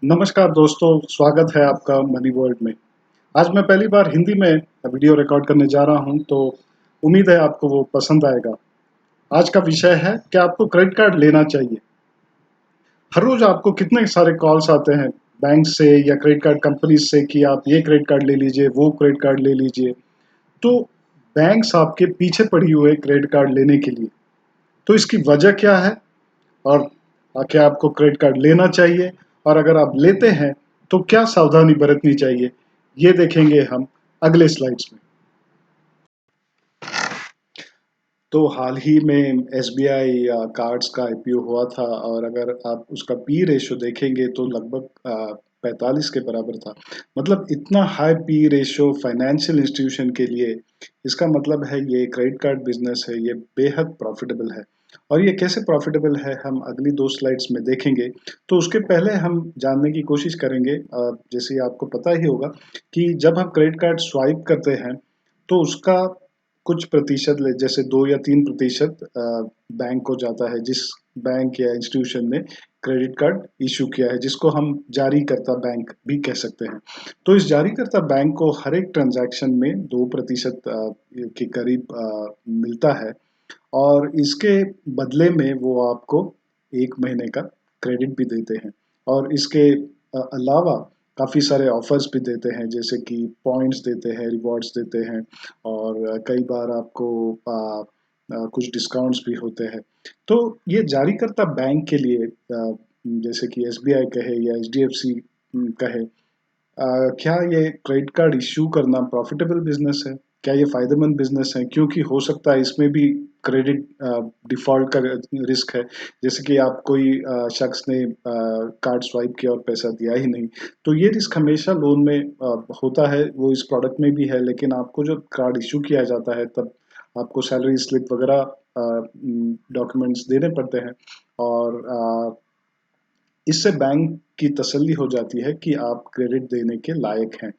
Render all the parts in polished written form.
नमस्कार दोस्तों, स्वागत है आपका मनी वर्ल्ड में। आज मैं पहली बार हिंदी में वीडियो रिकॉर्ड करने जा रहा हूं, तो उम्मीद है आपको वो पसंद आएगा। आज का विषय है कि आपको क्रेडिट कार्ड लेना चाहिए। हर रोज आपको कितने सारे कॉल्स आते हैं बैंक से या क्रेडिट कार्ड कंपनी से कि आप ये क्रेडिट कार्ड ले लीजिए, वो क्रेडिट कार्ड ले लीजिए। तो बैंक्स आपके पीछे पड़ी हुए क्रेडिट कार्ड लेने के लिए। तो इसकी वजह क्या है और क्या आपको क्रेडिट कार्ड लेना चाहिए, और अगर आप लेते हैं तो क्या सावधानी बरतनी चाहिए, ये देखेंगे हम अगले स्लाइड्स में। तो हाल ही में एसबीआई कार्ड्स का आईपीओ हुआ था, और अगर आप उसका पी रेशो देखेंगे तो लगभग 45 के बराबर था। मतलब इतना high P ratio financial institution के लिए, इसका मतलब है ये क्रेडिट कार्ड बिजनेस है, ये बेहद प्रॉफिटेबल है। और ये कैसे प्रॉफिटेबल है हम अगली दो स्लाइड्स में देखेंगे। तो उसके पहले हम जानने की कोशिश करेंगे, जैसे आपको पता ही होगा कि जब हम क्रेडिट कार्ड स्वाइप करते हैं तो उसका कुछ प्रतिशत जैसे 2 या 3% बैंक को जाता है, जिस बैंक या इंस्टीट्यूशन ने क्रेडिट कार्ड इशू किया है, जिसको हम जारीकर्ता बैंक भी कह सकते हैं। तो इस जारीकर्ता बैंक को हर एक ट्रांजैक्शन में 2% के करीब मिलता है, और इसके बदले में वो आपको 1 महीने का क्रेडिट भी देते हैं। और इसके अलावा काफ़ी सारे ऑफर्स भी देते हैं, जैसे कि पॉइंट्स देते हैं, रिवॉर्ड्स देते हैं, और कई बार आपको कुछ डिस्काउंट्स भी होते हैं। तो ये जारीकर्ता बैंक के लिए, जैसे कि एसबीआई कहे या एचडीएफसी कहे, क्या ये क्रेडिट कार्ड इश्यू करना प्रॉफिटेबल बिजनेस है? क्या ये फायदेमंद बिजनेस है? क्योंकि हो सकता है इसमें भी क्रेडिट डिफॉल्ट का रिस्क है। जैसे कि आप कोई शख्स ने कार्ड स्वाइप किया और पैसा दिया ही नहीं। तो ये रिस्क हमेशा लोन में होता है, वो इस प्रोडक्ट में भी है। लेकिन आपको जब कार्ड इश्यू किया जाता है तब आपको सैलरी स्लिप वगैरह डॉक्यूमेंट्स देने पड़ते हैं, और इससे बैंक की तसल्ली हो जाती है कि आप क्रेडिट देने के लायक हैं।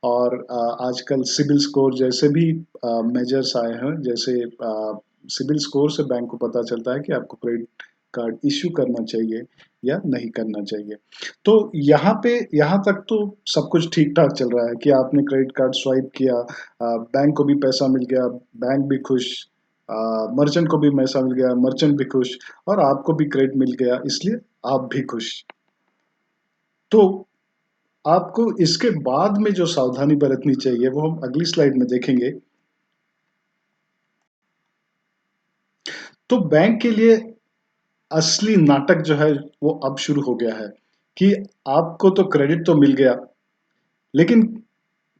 और आजकल सिबिल स्कोर जैसे भी मेजर्स आए हैं, जैसे सिबिल स्कोर से बैंक को पता चलता है कि आपको क्रेडिट कार्ड इश्यू करना चाहिए या नहीं करना चाहिए। तो यहाँ तक तो सब कुछ ठीक ठाक चल रहा है कि आपने क्रेडिट कार्ड स्वाइप किया, बैंक को भी पैसा मिल गया, बैंक भी खुश, मर्चेंट को भी पैसा मिल गया, मर्चेंट भी खुश, और आपको भी क्रेडिट मिल गया, इसलिए आप भी खुश। तो आपको इसके बाद में जो सावधानी बरतनी चाहिए वो हम अगली स्लाइड में देखेंगे। तो बैंक के लिए असली नाटक जो है वो अब शुरू हो गया है कि आपको तो क्रेडिट तो मिल गया, लेकिन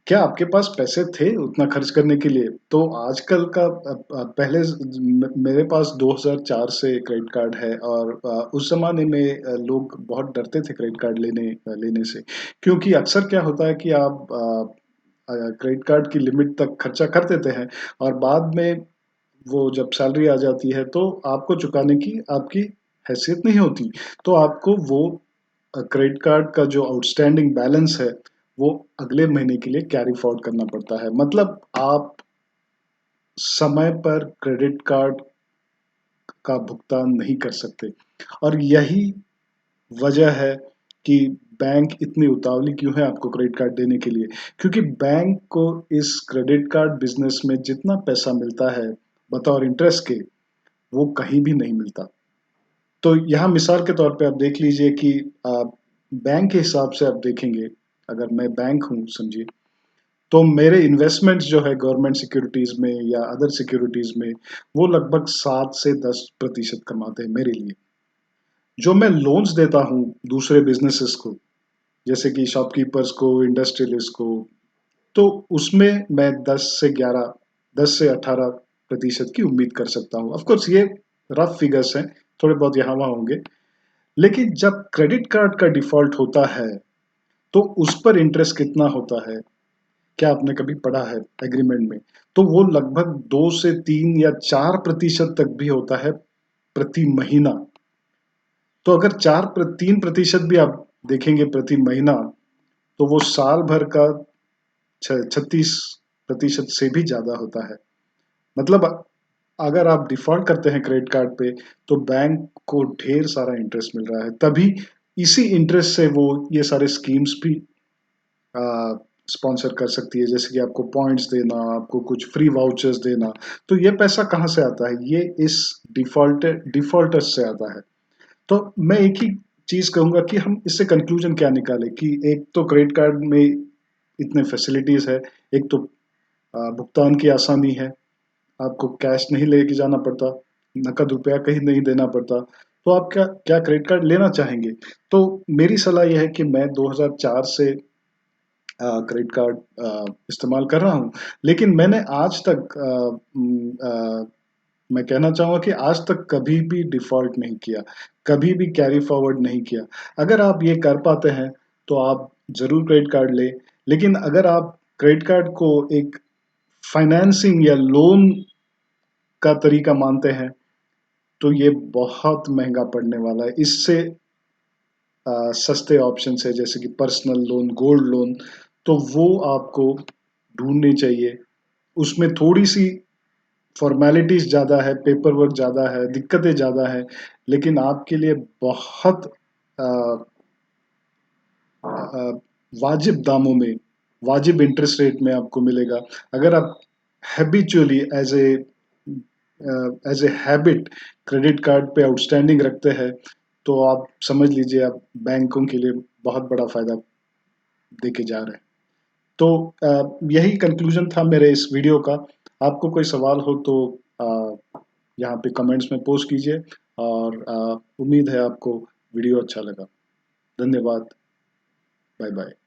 क्या आपके पास पैसे थे उतना खर्च करने के लिए? तो आजकल का पहले मेरे पास 2004 से क्रेडिट कार्ड है, और उस ज़माने में लोग बहुत डरते थे क्रेडिट कार्ड लेने से, क्योंकि अक्सर क्या होता है कि आप क्रेडिट कार्ड की लिमिट तक खर्चा कर देते हैं, और बाद में वो जब सैलरी आ जाती है तो आपको चुकाने की आपकी हैसियत नहीं होती। तो आपको वो क्रेडिट कार्ड का जो आउटस्टैंडिंग बैलेंस है, वो अगले महीने के लिए कैरी फॉरवर्ड करना पड़ता है। मतलब आप समय पर क्रेडिट कार्ड का भुगतान नहीं कर सकते, और यही वजह है कि बैंक इतनी उतावली क्यों है आपको क्रेडिट कार्ड देने के लिए। क्योंकि बैंक को इस क्रेडिट कार्ड बिजनेस में जितना पैसा मिलता है बतौर इंटरेस्ट के, वो कहीं भी नहीं मिलता। तो यहाँ मिसाल के तौर पे आप देख लीजिए कि बैंक के हिसाब से आप देखेंगे, अगर मैं बैंक हूँ समझिए, तो मेरे इन्वेस्टमेंट्स जो है गवर्नमेंट सिक्योरिटीज में या अदर सिक्योरिटीज में, वो लगभग 7 से 10% कमाते हैं मेरे लिए। जो मैं लोन्स देता हूँ दूसरे बिजनेसेस को, जैसे कि शॉपकीपर्स को, इंडस्ट्रियलिस्ट को, तो उसमें मैं 10 से 18% की उम्मीद कर सकता हूँ। ऑफ कोर्स ये रफ फिगर्स हैं, थोड़े बहुत यहाँ वहाँ होंगे। लेकिन जब क्रेडिट कार्ड का डिफ़ॉल्ट होता है, तो उस पर इंटरेस्ट कितना होता है? क्या आपने कभी पढ़ा है एग्रीमेंट में? तो वो लगभग 2 से 3 या 4% तक भी होता है प्रति महीना। तो अगर 3% भी आप देखेंगे प्रति महीना, तो वो साल भर का 36% से भी ज़्यादा होता है। मतलब अगर आप डिफ़ॉल्ट करते हैं क्रेडिट कार्ड पे, तो बैंक को ढेर सारा इंटरेस्ट मिल रहा है। तभी इसी इंटरेस्ट से वो ये सारे स्कीम्स भी स्पॉन्सर कर सकती है, जैसे कि आपको पॉइंट्स देना, आपको कुछ फ्री वाउचर्स देना। तो ये पैसा कहाँ से आता है? ये इस डिफ़ॉल्टर्स से आता है। तो मैं एक ही चीज़ कहूँगा कि हम इससे कंक्लूजन क्या निकालें कि एक तो क्रेडिट कार्ड में इतने फैसिलिटीज़ है, एक तो भुगतान की आसानी है, आपको कैश नहीं लेके जाना पड़ता, नकद रुपया कहीं नहीं देना पड़ता। तो आप क्या क्या क्रेडिट कार्ड लेना चाहेंगे? तो मेरी सलाह ये है कि मैं 2004 से क्रेडिट कार्ड इस्तेमाल कर रहा हूँ। लेकिन मैंने आज तक मैं कहना चाहूँगा कि आज तक कभी भी डिफ़ॉल्ट नहीं किया, कभी भी कैरी फॉरवर्ड नहीं किया। अगर आप ये कर पाते हैं, तो आप ज़रूर क्रेडिट कार्ड लें। लेकिन अगर आप क्रेडिट कार्ड को एक फाइनेंसिंग या लोन का तरीका मानते हैं, तो ये बहुत महँगा पड़ने वाला है। इससे सस्ते ऑप्शंस है जैसे कि पर्सनल लोन, गोल्ड लोन, तो वो आपको ढूँढनी चाहिए। उसमें थोड़ी-सी फ़ॉर्मेलिटीज़ ज़्यादा है, पेपर वर्क ज़्यादा है, दिक्कतें ज़्यादा हैं, लेकिन आपके लिए बहुत अ वाजिब दामों में, वाजिब इंटरेस्ट रेट में आपको मिलेगा। अगर आप habitually as a habit credit card पे आउटस्टैंडिंग रखते हैं, तो आप समझ लीजिए आप बैंकों के लिए बहुत बड़ा फ़ायदा देके जा रहे हैं। तो यही कंक्लूज़न था मेरे इस वीडियो का। आपको कोई सवाल हो तो यहाँ पे कमेंट्स में पोस्ट कीजिए और उम्मीद है आपको वीडियो अच्छा लगा। धन्यवाद। बाय-बाय।